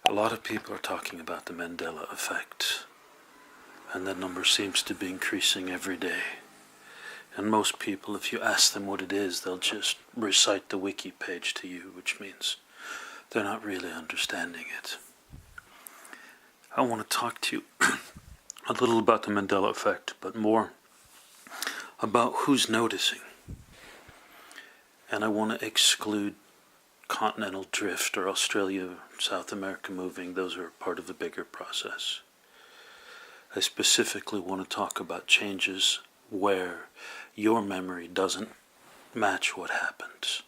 A lot of people are talking about the Mandela Effect, and that number seems to be increasing every day. And most people, if you ask them what it is, they'll just recite the wiki page to you, which means they're not really understanding it. I want to talk to you a little about the Mandela Effect, but more about who's noticing. And I want to exclude continental drift or Australia, South America moving. Those are part of the bigger process. I specifically want to talk about changes where your memory doesn't match what happens.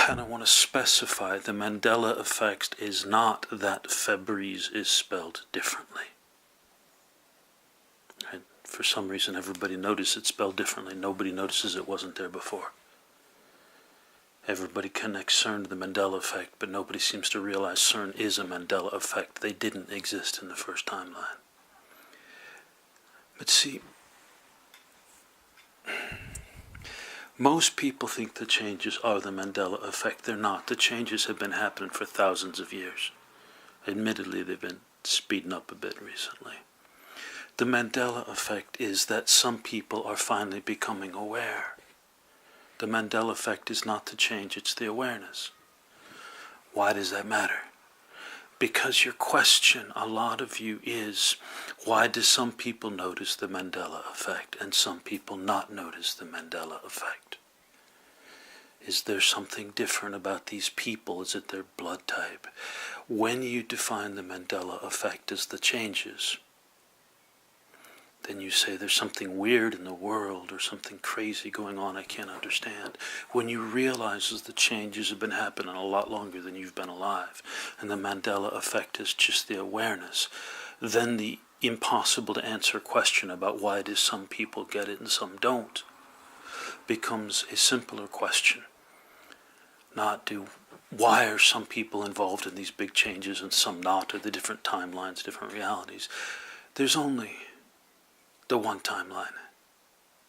And I want to specify the Mandela Effect is not that Febreze is spelled differently. Right? For some reason everybody noticed it's spelled differently. Nobody notices it wasn't there before. Everybody connects CERN to the Mandela Effect, but nobody seems to realize CERN is a Mandela Effect. They didn't exist in the first timeline. But see, most people think the changes are the Mandela Effect. They're not. The changes have been happening for thousands of years. Admittedly, they've been speeding up a bit recently. The Mandela Effect is that some people are finally becoming aware. The Mandela Effect is not the change, it's the awareness. Why does that matter? Because your question, a lot of you, is why do some people notice the Mandela Effect and some people not notice the Mandela Effect? Is there something different about these people? Is it their blood type? When you define the Mandela Effect as the changes, then you say there's something weird in the world or something crazy going on I can't understand. When you realize that the changes have been happening a lot longer than you've been alive, and the Mandela Effect is just the awareness, then the impossible to answer question about why do some people get it and some don't becomes a simpler question. Not why are some people involved in these big changes and some not, or the different timelines, different realities. There's only the one timeline.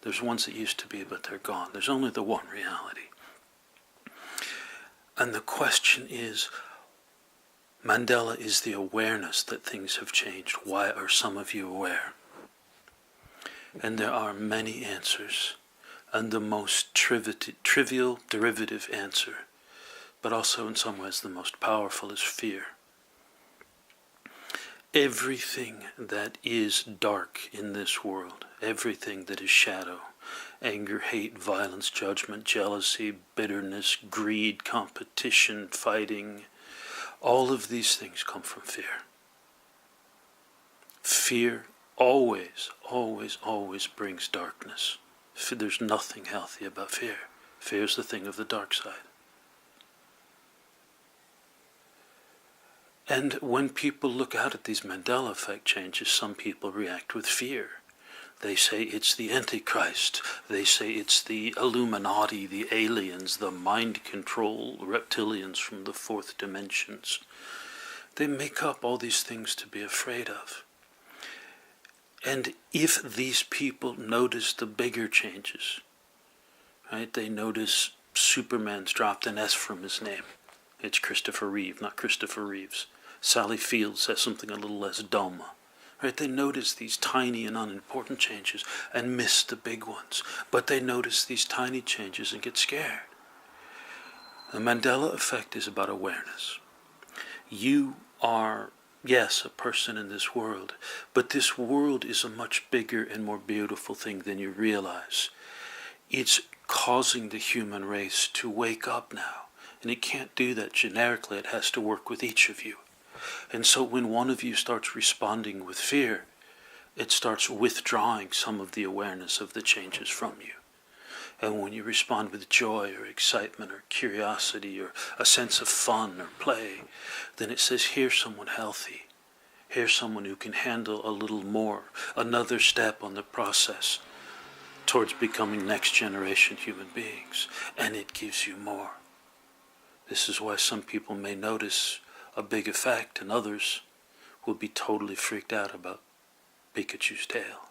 There's ones that used to be, but they're gone. There's only the one reality. And the question is, Mandela is the awareness that things have changed. Why are some of you aware? And there are many answers. And the most trivial, derivative answer, but also in some ways the most powerful, is fear. Everything that is dark in this world, everything that is shadow, anger, hate, violence, judgment, jealousy, bitterness, greed, competition, fighting, all of these things come from fear. Fear always, always, always brings darkness. There's nothing healthy about fear. Fear is the thing of the dark side. And when people look out at these Mandela Effect changes, some people react with fear. They say it's the Antichrist. They say it's the Illuminati, the aliens, the mind control reptilians from the fourth dimensions. They make up all these things to be afraid of. And if these people notice the bigger changes, right? They notice Superman's dropped an S from his name. It's Christopher Reeve, not Christopher Reeves. Sally Fields says something a little less dumb. Right? They notice these tiny and unimportant changes and miss the big ones. But they notice these tiny changes and get scared. The Mandela Effect is about awareness. You are, yes, a person in this world, but this world is a much bigger and more beautiful thing than you realize. It's causing the human race to wake up now. And it can't do that generically. It has to work with each of you. And so when one of you starts responding with fear, it starts withdrawing some of the awareness of the changes from you. And when you respond with joy or excitement or curiosity or a sense of fun or play, then it says, here's someone healthy. Here's someone who can handle a little more, another step on the process towards becoming next generation human beings. And it gives you more. This is why some people may notice a big effect and others will be totally freaked out about Pikachu's tail.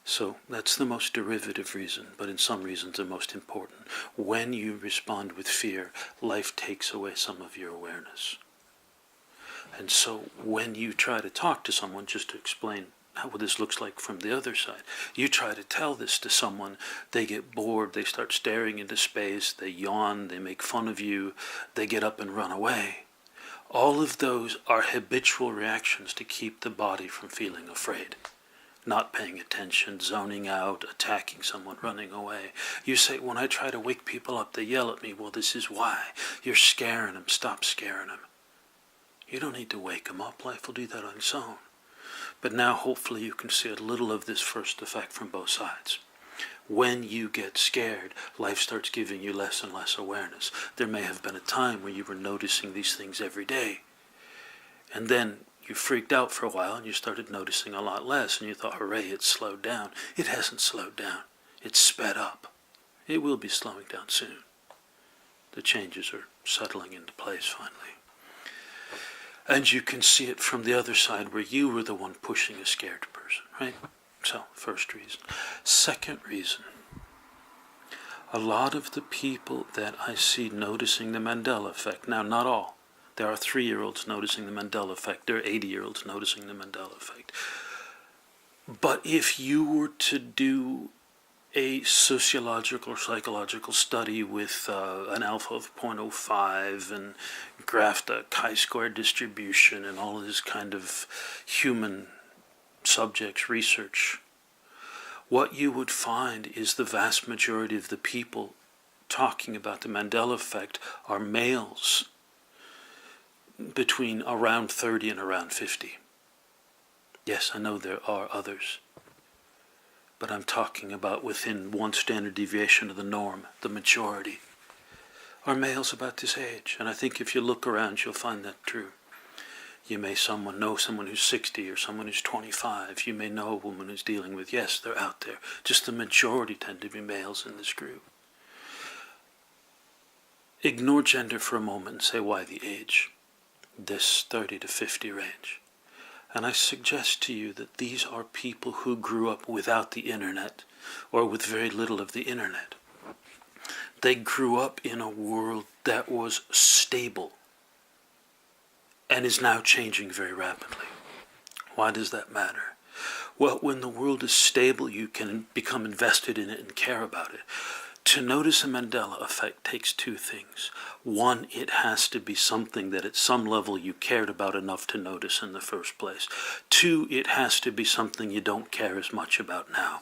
So that's the most derivative reason, but in some reasons the most important. When you respond with fear, life takes away some of your awareness. And so when you try to talk to someone, just to explain how this looks like from the other side, you try to tell this to someone, they get bored, they start staring into space, they yawn, they make fun of you, they get up and run away. All of those are habitual reactions to keep the body from feeling afraid. Not paying attention, zoning out, attacking someone, running away. You say, when I try to wake people up, they yell at me. Well, this is why. You're scaring them. Stop scaring them. You don't need to wake them up. Life will do that on its own. But now, hopefully, you can see a little of this first effect from both sides. When you get scared, life starts giving you less and less awareness. There may have been a time when you were noticing these things every day. And then you freaked out for a while and you started noticing a lot less, and you thought, hooray, it's slowed down. It hasn't slowed down. It's sped up. It will be slowing down soon. The changes are settling into place finally. And you can see it from the other side where you were the one pushing a scared person, right? So, first reason. Second reason. A lot of the people that I see noticing the Mandela Effect, now not all, there are 3-year-olds noticing the Mandela Effect. There are 80-year-olds noticing the Mandela Effect. But if you were to do a sociological or psychological study with an alpha of 0.05 and graphed a chi-square distribution and all of this kind of human subjects research, what you would find is the vast majority of the people talking about the Mandela Effect are males between around 30 and around 50. Yes, I know there are others, but I'm talking about within one standard deviation of the norm. The majority are males about this age, and I think if you look around you'll find that true. You may know someone who's 60 or someone who's 25. You may know a woman who's dealing with, yes, they're out there. Just the majority tend to be males in this group. Ignore gender for a moment and say, why the age? This 30 to 50 range. And I suggest to you that these are people who grew up without the internet or with very little of the internet. They grew up in a world that was stable and is now changing very rapidly. Why does that matter? Well, when the world is stable, you can become invested in it and care about it. To notice a Mandela Effect takes two things. One, it has to be something that at some level you cared about enough to notice in the first place. Two, it has to be something you don't care as much about now.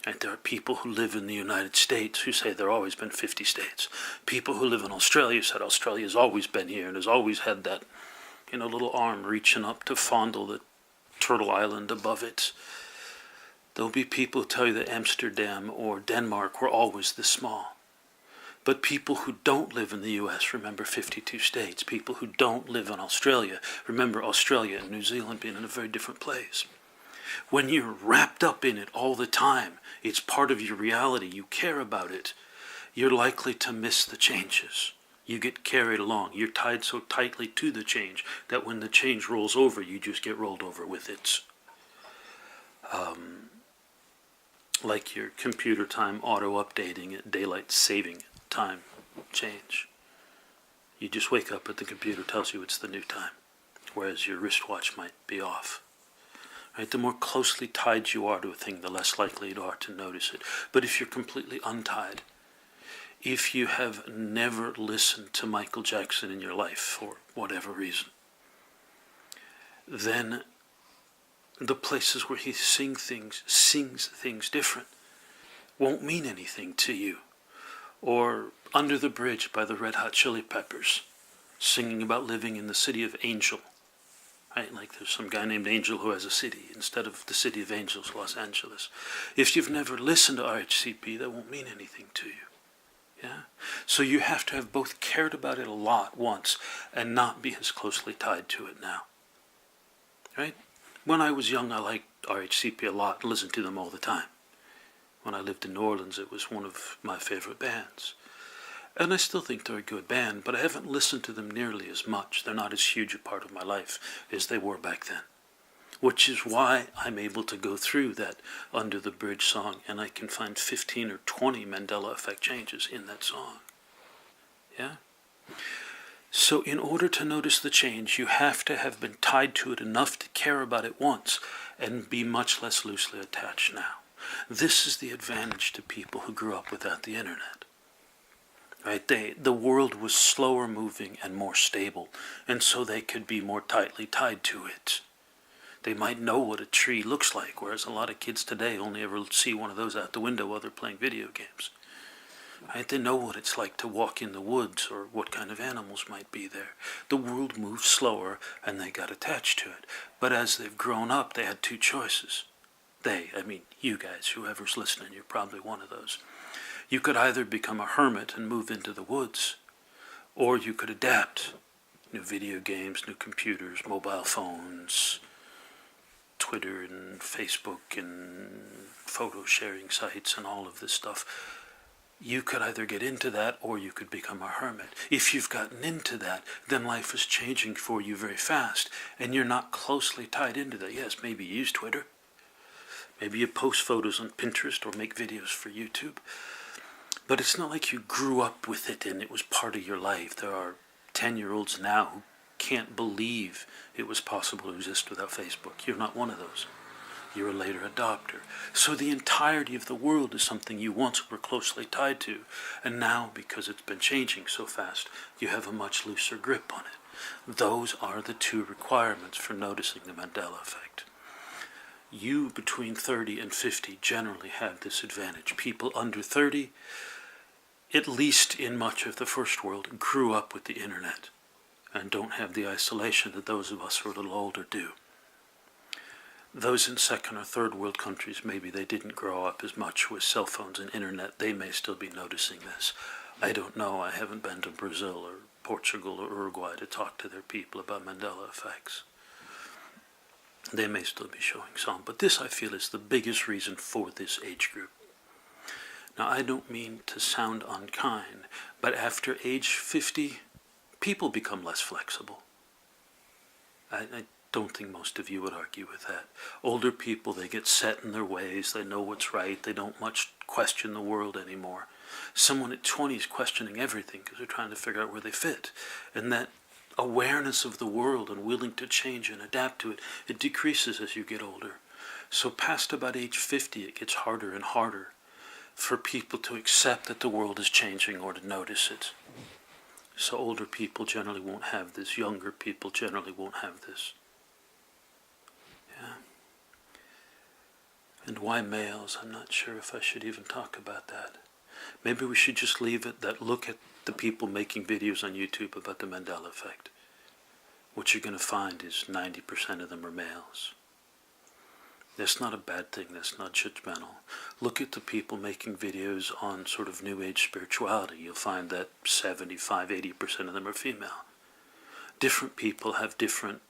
Right? There are people who live in the United States who say there have always been 50 states. People who live in Australia said Australia's always been here and has always had that, little arm reaching up to fondle the turtle island above it. There'll be people who tell you that Amsterdam or Denmark were always this small. But people who don't live in the U.S. remember 52 states. People who don't live in Australia remember Australia and New Zealand being in a very different place. When you're wrapped up in it all the time, it's part of your reality, you care about it, you're likely to miss the changes. You get carried along. You're tied so tightly to the change that when the change rolls over, you just get rolled over with it. Like your computer time auto-updating at daylight saving time change. You just wake up and the computer tells you it's the new time, whereas your wristwatch might be off. Right? The more closely tied you are to a thing, the less likely you are to notice it. But if you're completely untied, if you have never listened to Michael Jackson in your life for whatever reason, then the places where he sings things different won't mean anything to you. Or Under the Bridge by the Red Hot Chili Peppers, singing about living in the city of Angel. Right? Like there's some guy named Angel who has a city instead of the city of angels, Los Angeles. If you've never listened to RHCP, that won't mean anything to you. Yeah? So you have to have both cared about it a lot once and not be as closely tied to it now. Right? When I was young, I liked RHCP a lot and listened to them all the time. When I lived in New Orleans, it was one of my favorite bands. And I still think they're a good band, but I haven't listened to them nearly as much. They're not as huge a part of my life as they were back then. which is why I'm able to go through that Under the Bridge song, and I can find 15 or 20 Mandela Effect changes in that song. Yeah? So in order to notice the change, you have to have been tied to it enough to care about it once and be much less loosely attached now. This is the advantage to people who grew up without the internet. Right? The world was slower moving and more stable, and so they could be more tightly tied to it. They might know what a tree looks like, whereas a lot of kids today only ever see one of those out the window while they're playing video games. Right? They know what it's like to walk in the woods or what kind of animals might be there. The world moved slower and they got attached to it. But as they've grown up, they had two choices. I mean you guys, whoever's listening, you're probably one of those. You could either become a hermit and move into the woods, or you could adapt. New video games, new computers, mobile phones, Twitter and Facebook and photo sharing sites and all of this stuff. You could either get into that or you could become a hermit. If you've gotten into that, then life is changing for you very fast and you're not closely tied into that. Yes, maybe you use Twitter. Maybe you post photos on Pinterest or make videos for YouTube. But it's not like you grew up with it and it was part of your life. There are 10-year-olds now who can't believe it was possible to exist without Facebook. You're not one of those. You're a later adopter. So the entirety of the world is something you once were closely tied to, and now, because it's been changing so fast, you have a much looser grip on it. Those are the two requirements for noticing the Mandela Effect. You between 30 and 50 generally have this advantage. People under 30, at least in much of the first world, grew up with the internet and don't have the isolation that those of us who are a little older do. Those in second or third world countries, maybe they didn't grow up as much with cell phones and internet. They may still be noticing this. I don't know. I haven't been to Brazil or Portugal or Uruguay to talk to their people about Mandela effects. They may still be showing some, but this I feel is the biggest reason for this age group. Now I don't mean to sound unkind, but after age 50, people become less flexible. I don't think most of you would argue with that. Older people, they get set in their ways, they know what's right, they don't much question the world anymore. Someone at 20 is questioning everything because they're trying to figure out where they fit. And that awareness of the world and willing to change and adapt to it, it decreases as you get older. So past about age 50, it gets harder and harder for people to accept that the world is changing or to notice it. So older people generally won't have this, younger people generally won't have this. Yeah. And why males? I'm not sure if I should even talk about that. Maybe we should just leave it that look at the people making videos on YouTube about the Mandela Effect. What you're going to find is 90% of them are males. That's not a bad thing, that's not judgmental. Look at the people making videos on sort of New Age spirituality. You'll find that 75-80% of them are female. Different people have different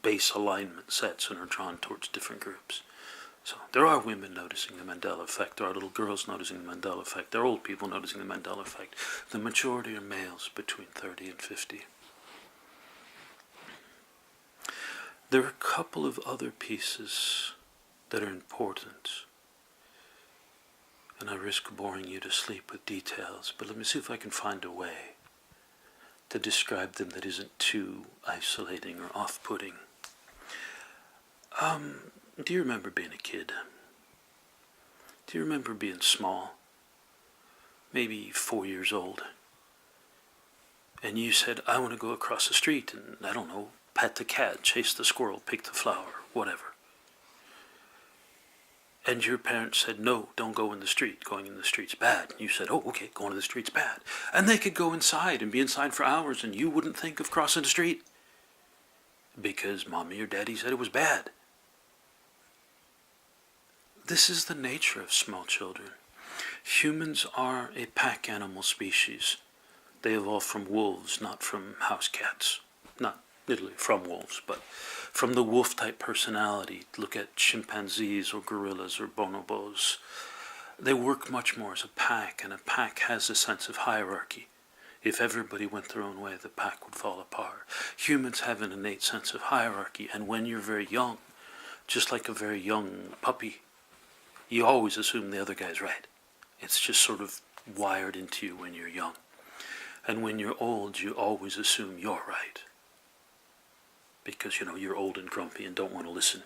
base alignment sets and are drawn towards different groups. So there are women noticing the Mandela Effect, there are little girls noticing the Mandela Effect, there are old people noticing the Mandela Effect. The majority are males between 30 and 50. There are a couple of other pieces that are important, and I risk boring you to sleep with details, but let me see if I can find a way to describe them that isn't too isolating or off-putting. Do you remember being a kid? Do you remember being small? Maybe 4 years old. And you said, I want to go across the street and, I don't know, pet the cat, chase the squirrel, pick the flower, whatever. And your parents said, no, don't go in the street. Going in the street's bad. And you said, oh, okay, going to the street's bad. And they could go inside and be inside for hours and you wouldn't think of crossing the street because mommy or daddy said it was bad. This is the nature of small children. Humans are a pack animal species. They evolved from wolves, not from house cats. Not literally from wolves, but from the wolf-type personality. Look at chimpanzees or gorillas or bonobos. They work much more as a pack, and a pack has a sense of hierarchy. If everybody went their own way, the pack would fall apart. Humans have an innate sense of hierarchy, and when you're very young, just like a very young puppy, you always assume the other guy's right. It's just sort of wired into you when you're young. And when you're old, you always assume you're right. Because, you're old and grumpy and don't want to listen.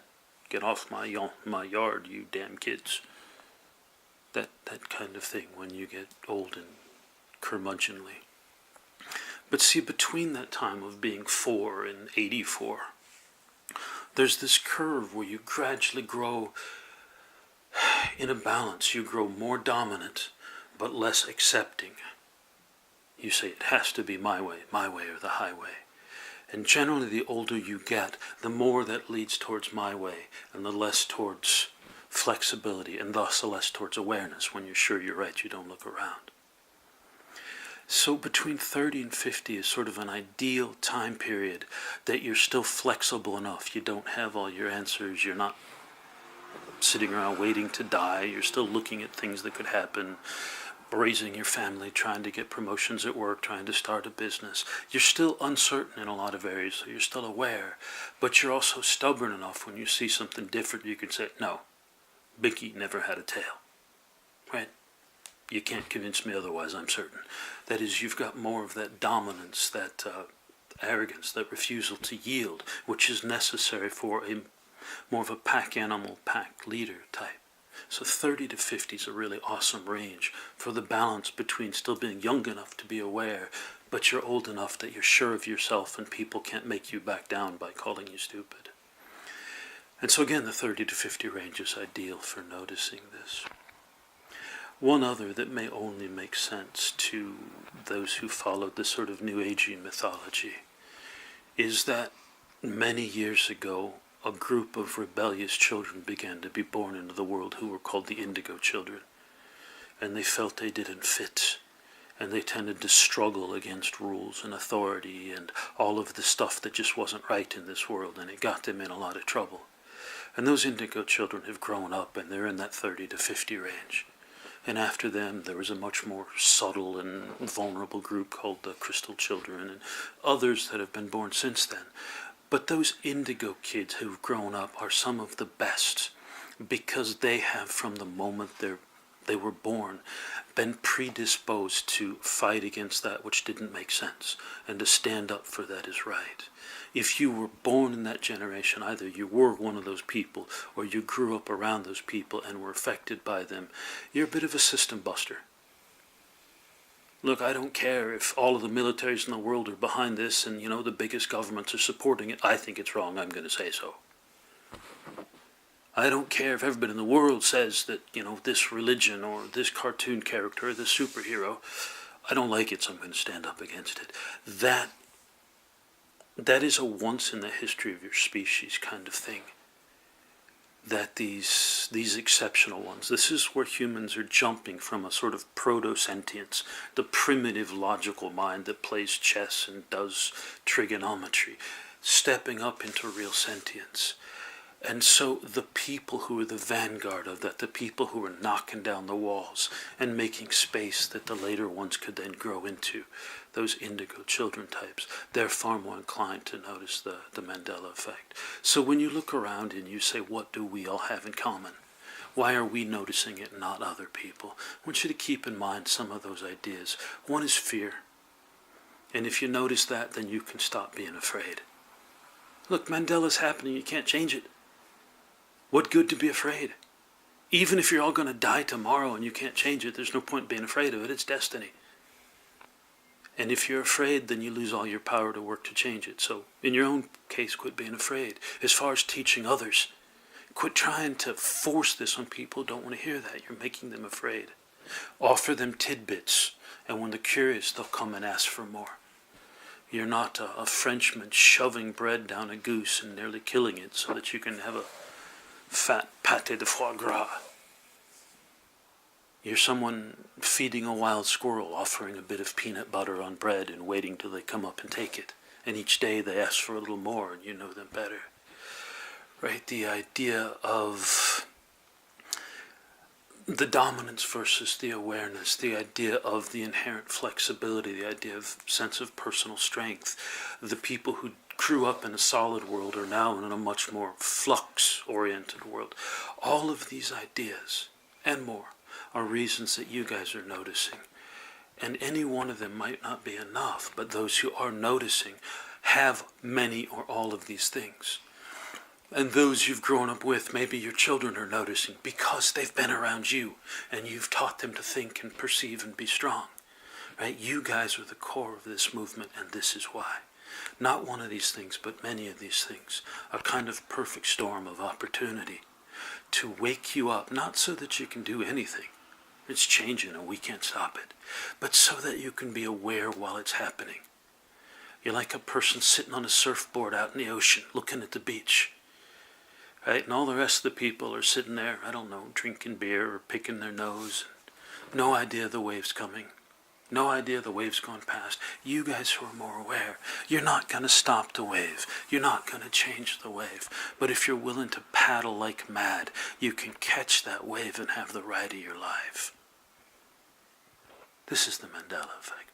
Get off my yard, you damn kids. That kind of thing when you get old and curmudgeonly. But see, between that time of being 4 and 84, there's this curve where you gradually grow in a balance. You grow more dominant, but less accepting. You say, it has to be my way or the highway. And generally, the older you get, the more that leads towards my way, and the less towards flexibility, and thus the less towards awareness. When you're sure you're right, you don't look around. So between 30 and 50 is sort of an ideal time period that you're still flexible enough. You don't have all your answers. You're not sitting around waiting to die. You're still looking at things that could happen, raising your family, trying to get promotions at work, trying to start a business. You're still uncertain in a lot of areas, so you're still aware. But you're also stubborn enough when you see something different, you can say, no, Bicky never had a tail. Right? You can't convince me otherwise, I'm certain. That is, you've got more of that dominance, that arrogance, that refusal to yield, which is necessary for more of a pack animal, pack leader type. So 30 to 50 is a really awesome range for the balance between still being young enough to be aware, but you're old enough that you're sure of yourself and people can't make you back down by calling you stupid. And so again, the 30 to 50 range is ideal for noticing this. One other that may only make sense to those who followed this sort of New Agey mythology is that many years ago, a group of rebellious children began to be born into the world who were called the indigo children. And they felt they didn't fit. And they tended to struggle against rules and authority and all of the stuff that just wasn't right in this world. And it got them in a lot of trouble. And those indigo children have grown up and they're in that 30 to 50 range. And after them, there was a much more subtle and vulnerable group called the crystal children and others that have been born since then. But those indigo kids who've grown up are some of the best because they have, from the moment they were born, been predisposed to fight against that which didn't make sense and to stand up for that is right. If you were born in that generation, either you were one of those people or you grew up around those people and were affected by them, you're a bit of a system buster. Look, I don't care if all of the militaries in the world are behind this and, the biggest governments are supporting it. I think it's wrong. I'm going to say so. I don't care if everybody in the world says that, this religion or this cartoon character or this superhero, I don't like it, so I'm going to stand up against it. That is a once in the history of your species kind of thing. That these exceptional ones, this is where humans are jumping from a sort of proto-sentience, the primitive logical mind that plays chess and does trigonometry, stepping up into real sentience. And so the people who are the vanguard of that, the people who are knocking down the walls and making space that the later ones could then grow into, those indigo children types, they're far more inclined to notice the Mandela effect. So when you look around and you say, what do we all have in common? Why are we noticing it, not other people? I want you to keep in mind some of those ideas. One is fear. And if you notice that, then you can stop being afraid. Look, Mandela's happening, you can't change it. What good to be afraid? Even if you're all going to die tomorrow and you can't change it, there's no point being afraid of it. It's destiny. And if you're afraid, then you lose all your power to work to change it. So in your own case, quit being afraid. As far as teaching others, quit trying to force this on people who don't want to hear that. You're making them afraid. Offer them tidbits, and when they're curious, they'll come and ask for more. You're not a Frenchman shoving bread down a goose and nearly killing it so that you can have a fat pâté de foie gras. You're someone feeding a wild squirrel, offering a bit of peanut butter on bread and waiting till they come up and take it. And each day they ask for a little more and you know them better. Right? The idea of the dominance versus the awareness, the idea of the inherent flexibility, the idea of sense of personal strength, the people who grew up in a solid world are now in a much more flux-oriented world. All of these ideas and more are reasons that you guys are noticing. And any one of them might not be enough, but those who are noticing have many or all of these things. And those you've grown up with, maybe your children are noticing because they've been around you and you've taught them to think and perceive and be strong. Right? You guys are the core of this movement, and this is why. Not one of these things, but many of these things. A kind of perfect storm of opportunity to wake you up, not so that you can do anything. It's changing and we can't stop it. But so that you can be aware while it's happening. You're like a person sitting on a surfboard out in the ocean, looking at the beach. Right? And all the rest of the people are sitting there, I don't know, drinking beer or picking their nose. No idea the wave's coming. No idea the wave's gone past. You guys who are more aware, you're not going to stop the wave. You're not going to change the wave. But if you're willing to paddle like mad, you can catch that wave and have the ride of your life. This is the Mandela Effect.